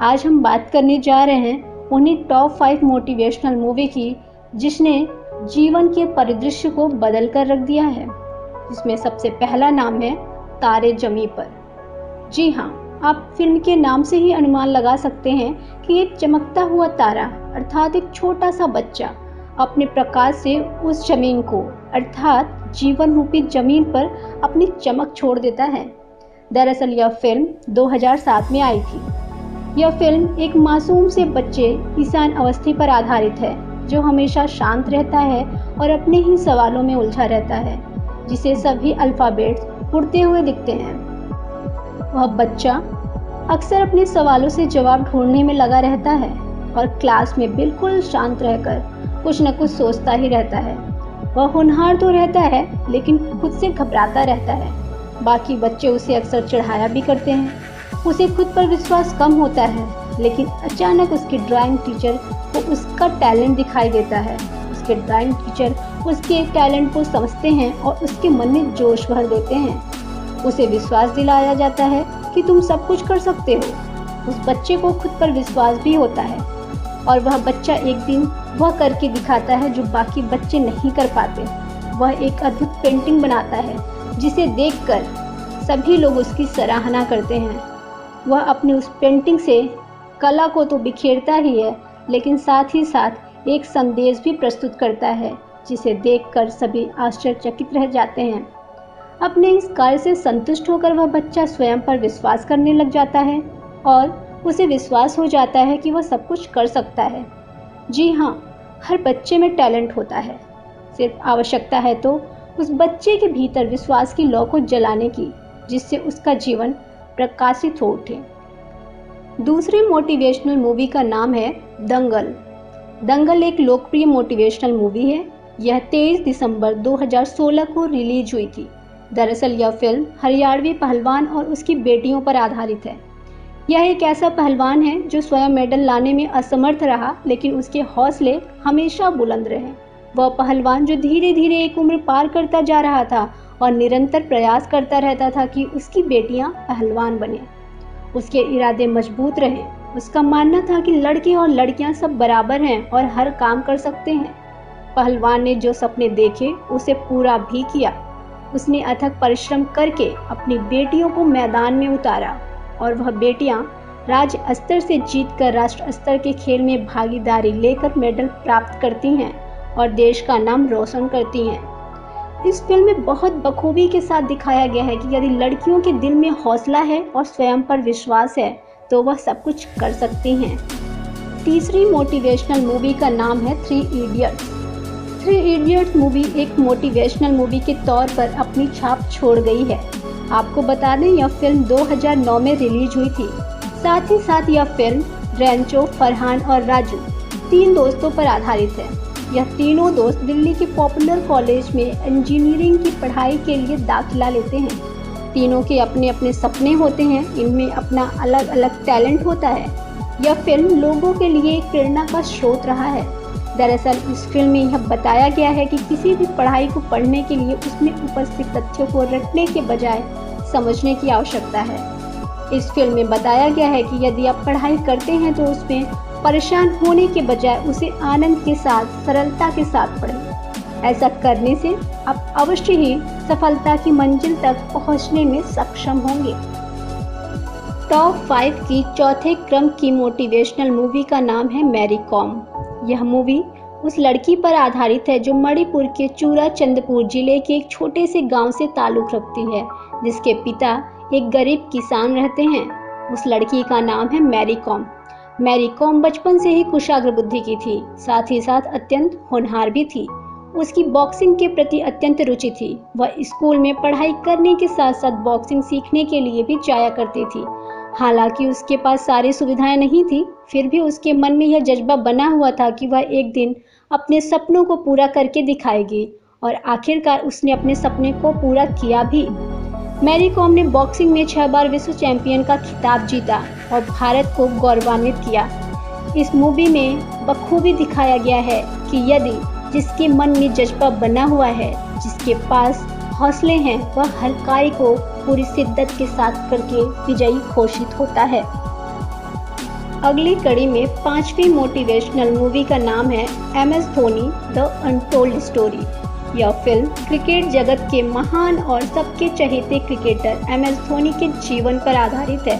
आज हम बात करने जा रहे हैं उन्हीं टॉप 5 मोटिवेशनल मूवी की जिसने जीवन के परिदृश्य को बदल कर रख दिया है। जिसमें सबसे पहला नाम है तारे ज़मीं पर। जी हाँ, आप फिल्म के नाम से ही अनुमान लगा सकते हैं कि एक चमकता हुआ तारा अर्थात एक छोटा सा बच्चा अपने प्रकाश से उस जमीन को अर्थात जीवन रूपी जमीन पर अपनी चमक छोड़ देता है। दरअसल यह फिल्म 2007 में आई थी। यह फिल्म एक मासूम से बच्चे ईशान अवस्थी पर आधारित है जो हमेशा शांत रहता है और अपने ही सवालों में उलझा रहता है, जिसे सभी अल्फ़ाबेट्स उड़ते हुए दिखते हैं। वह बच्चा अक्सर अपने सवालों से जवाब ढूंढने में लगा रहता है और क्लास में बिल्कुल शांत रहकर कुछ न कुछ सोचता ही रहता है। वह होनहार तो रहता है लेकिन खुद से घबराता रहता है। बाकी बच्चे उसे अक्सर चिढ़ाया भी करते हैं। उसे खुद पर विश्वास कम होता है, लेकिन अचानक उसके ड्राइंग टीचर को उसका टैलेंट दिखाई देता है। उसके ड्राइंग टीचर उसके टैलेंट को समझते हैं और उसके मन में जोश भर देते हैं। उसे विश्वास दिलाया जाता है कि तुम सब कुछ कर सकते हो। उस बच्चे को खुद पर विश्वास भी होता है और वह बच्चा एक दिन वह करके दिखाता है जो बाकी बच्चे नहीं कर पाते। वह एक अद्भुत पेंटिंग बनाता है जिसे देखकर सभी लोग उसकी सराहना करते हैं। वह अपनी उस पेंटिंग से कला को तो बिखेरता ही है, लेकिन साथ ही साथ एक संदेश भी प्रस्तुत करता है जिसे देखकर सभी आश्चर्यचकित रह जाते हैं। अपने इस कार्य से संतुष्ट होकर वह बच्चा स्वयं पर विश्वास करने लग जाता है और उसे विश्वास हो जाता है कि वह सब कुछ कर सकता है। जी हाँ, हर बच्चे में टैलेंट होता है। सिर्फ आवश्यकता है तो उस बच्चे के भीतर विश्वास की लौ को जलाने की, जिससे उसका जीवन प्रकाशित हो उठे। दूसरी मोटिवेशनल मूवी का नाम है दंगल। दंगल एक लोकप्रिय मोटिवेशनल मूवी है। यह 23 दिसंबर 2016 को रिलीज हुई थी। दरअसल यह फिल्म हरियाणवी पहलवान और उसकी बेटियों पर आधारित है। यह एक ऐसा पहलवान है जो स्वयं मेडल लाने में असमर्थ रहा, लेकिन उसके हौसले हमेशा बुलंद रहे। वह पहलवान जो धीरे धीरे एक उम्र पार करता जा रहा था और निरंतर प्रयास करता रहता था कि उसकी बेटियां पहलवान बने। उसके इरादे मजबूत रहे। उसका मानना था कि लड़के और लड़कियां सब बराबर हैं और हर काम कर सकते हैं। पहलवान ने जो सपने देखे उसे पूरा भी किया। उसने अथक परिश्रम करके अपनी बेटियों को मैदान में उतारा और वह बेटियां राज्य स्तर से जीतकर राष्ट्र स्तर के खेल में भागीदारी लेकर मेडल प्राप्त करती हैं और देश का नाम रोशन करती हैं। इस फिल्म में बहुत बखूबी के साथ दिखाया गया है कि यदि लड़कियों के दिल में हौसला है और स्वयं पर विश्वास है तो वह सब कुछ कर सकती हैं। तीसरी मोटिवेशनल मूवी का नाम है 3 इडियट्स। 3 इडियट्स मूवी एक मोटिवेशनल मूवी के तौर पर अपनी छाप छोड़ गई है। आपको बता दें यह फिल्म 2009 में रिलीज हुई थी। साथ ही साथ यह फिल्म रेंचो, फरहान और राजू 3 दोस्तों पर आधारित है। यह तीनों दोस्त दिल्ली के पॉपुलर कॉलेज में इंजीनियरिंग की पढ़ाई के लिए दाखिला लेते हैं। तीनों के अपने अपने सपने होते हैं, इनमें अपना अलग अलग टैलेंट होता है। यह फिल्म लोगों के लिए एक प्रेरणा का स्रोत रहा है। दरअसल इस फिल्म में यह बताया गया है कि किसी भी पढ़ाई को पढ़ने के लिए उसमें उपस्थित तथ्यों को रटने के बजाय समझने की आवश्यकता है। इस फिल्म में बताया गया है कि यदि आप पढ़ाई करते हैं तो उसमें परेशान होने के बजाय उसे आनंद के साथ, सरलता के साथ पढ़ें। ऐसा करने से आप अवश्य ही सफलता की मंजिल तक पहुंचने में सक्षम होंगे। टॉप 5 की चौथे क्रम की मोटिवेशनल मूवी का नाम है मैरी कॉम। यह मूवी उस लड़की पर आधारित है जो मणिपुर के चूराचंदपुर जिले के एक छोटे से गांव से ताल्लुक़ रखती है, जिसके पिता एक गरीब किसान रहते हैं। उस लड़की का नाम है मैरी कॉम। मैरी कॉम बचपन से ही कुशाग्र बुद्धि की थी, साथ ही साथ अत्यंत होनहार भी थी। उसकी बॉक्सिंग के प्रति अत्यंत रुचि थी। वह स्कूल में पढ़ाई करने के साथ साथ बॉक्सिंग सीखने के लिए भी जाया करती थी। हालांकि उसके पास सारी सुविधाएं नहीं थी, फिर भी उसके मन में यह जज्बा बना हुआ था कि वह एक दिन अपने सपनों को पूरा करके दिखाएगी और आखिरकार उसने अपने सपने को पूरा किया भी। मैरी कॉम ने बॉक्सिंग में 6 बार विश्व चैंपियन का खिताब जीता और भारत को गौरवान्वित किया। इस मूवी में बखूबी दिखाया गया है कि यदि जिसके मन में जज्बा बना हुआ है, जिसके पास हौसले हैं, वह हर कार्य को पूरी शिद्दत के साथ करके विजयी घोषित होता है। अगली कड़ी में 5वीं मोटिवेशनल मूवी का नाम है MS Dhoni the untold story. यह फिल्म क्रिकेट जगत के महान और सबके चहेते क्रिकेटर MS धोनी के जीवन पर आधारित है,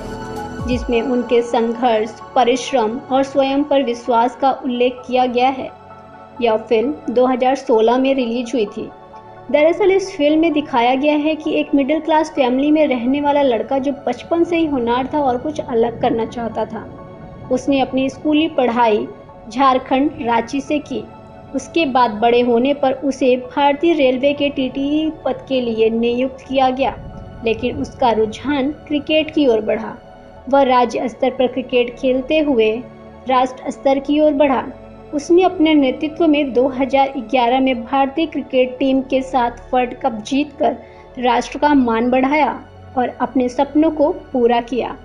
जिसमें उनके संघर्ष, परिश्रम और स्वयं पर विश्वास का उल्लेख किया गया है। यह फिल्म 2016 में रिलीज हुई थी। दरअसल इस फिल्म में दिखाया गया है कि एक मिडिल क्लास फैमिली में रहने वाला लड़का जो बचपन से ही होनहार था और कुछ अलग करना चाहता था। उसने अपनी स्कूली पढ़ाई झारखंड रांची से की। उसके बाद बड़े होने पर उसे भारतीय रेलवे के TTE पद के लिए नियुक्त किया गया, लेकिन उसका रुझान क्रिकेट की ओर बढ़ा। वह राज्य स्तर पर क्रिकेट खेलते हुए राष्ट्र स्तर की ओर बढ़ा। उसने अपने नेतृत्व में 2011 में भारतीय क्रिकेट टीम के साथ वर्ल्ड कप जीतकर राष्ट्र का मान बढ़ाया और अपने सपनों को पूरा किया।